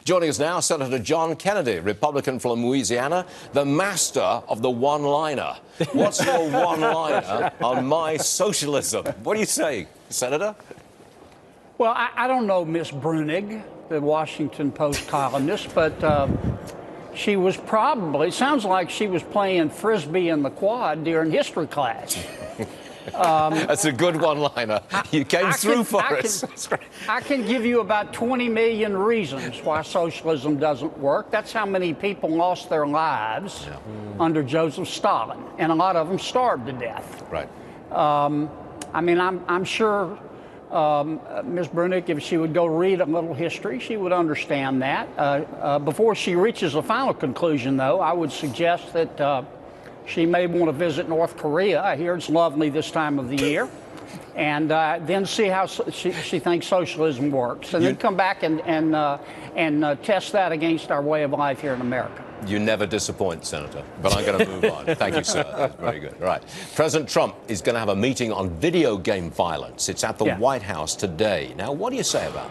Joining us now, Senator John Kennedy, Republican from Louisiana, the master of the one-liner. What's your one-liner on my socialism? What do you say, Senator? Well, I don't know Miss Brunig, the Washington Post columnist, but she was probably, it sounds like she was playing Frisbee in the quad during history class. That's a good one-liner. You came through for us. I can give you about 20 million reasons why socialism doesn't work. That's how many people lost their lives under Joseph Stalin, and a lot of them starved to death. Right. I mean, I'm sure Ms. Brunig, if she would go read a little history, she would understand that. Before she reaches a final conclusion, though, I would suggest that she may want to visit North Korea. I hear it's lovely this time of the year. And then see how she thinks socialism works. And then come back and test that against our way of life here in America. You never disappoint, Senator. But I'm going to move on. Thank you, sir. That's very good. All right. President Trump is going to have a meeting on video game violence. It's at the White House today. Now, what do you say about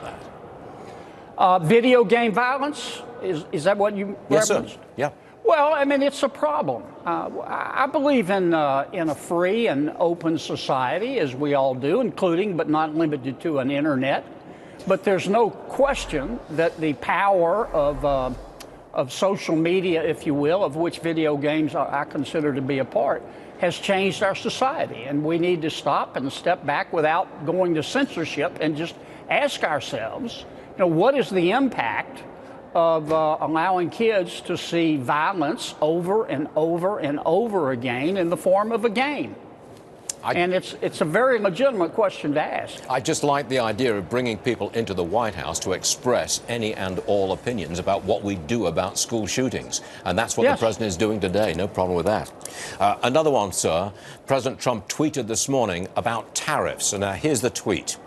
that? Video game violence? Is that what you referenced? Yes, sir. Yeah. Well, I mean, it's a problem. I believe in a free and open society, as we all do, including but not limited to an internet. But there's no question that the power of social media, if you will, of which video games I consider to be a part, has changed our society. And we need to stop and step back without going to censorship and just ask ourselves, what is the impact of allowing kids to see violence over and over and over again in the form of a game? And it's a very legitimate question to ask. I just like the idea of bringing people into the White House to express any and all opinions about what we do about school shootings. And that's what the president is doing today. No problem with that. Another one, sir. President Trump tweeted this morning about tariffs. And here's the tweet.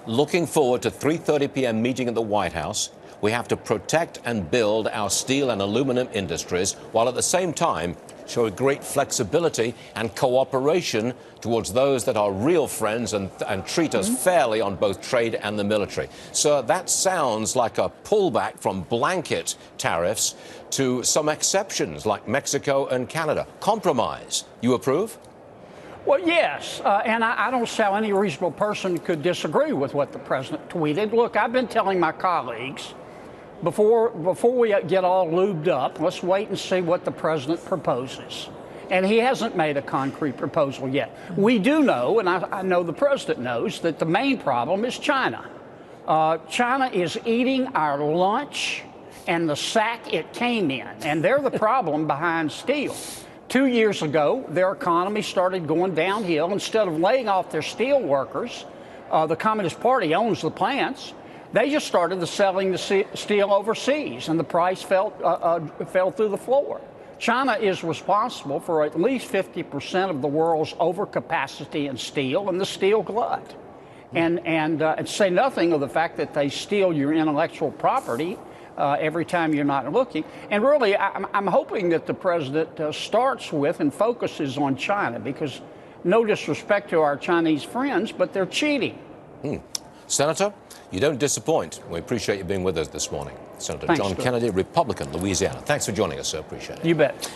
Looking forward to 3:30 p.m. meeting at the White House. We have to protect and build our steel and aluminum industries while at the same time show great flexibility and cooperation towards those that are real friends and treat us fairly on both trade and the military. So that sounds like a pullback from blanket tariffs to some exceptions like Mexico and Canada. Compromise. You approve? Well, yes, and I don't see how any reasonable person could disagree with what the president tweeted. Look, I've been telling my colleagues, before we get all lubed up, let's wait and see what the president proposes. And he hasn't made a concrete proposal yet. We do know, and I know the president knows, that the main problem is China. China is eating our lunch and the sack it came in, and they're the problem behind steel. 2 years ago, their economy started going downhill. Instead of laying off their steel workers, the Communist Party owns the plants. They just started selling the steel overseas, and the price fell through the floor. China is responsible for at least 50% of the world's overcapacity in steel and the steel glut. And say nothing of the fact that they steal your intellectual property every time you're not looking. And really, I'm hoping that the president starts with and focuses on China, because no disrespect to our Chinese friends, but they're cheating. Senator, you don't disappoint. We appreciate you being with us this morning. Senator Thanks, John Kennedy, Republican, Louisiana. Thanks for joining us, sir. Appreciate it. You bet.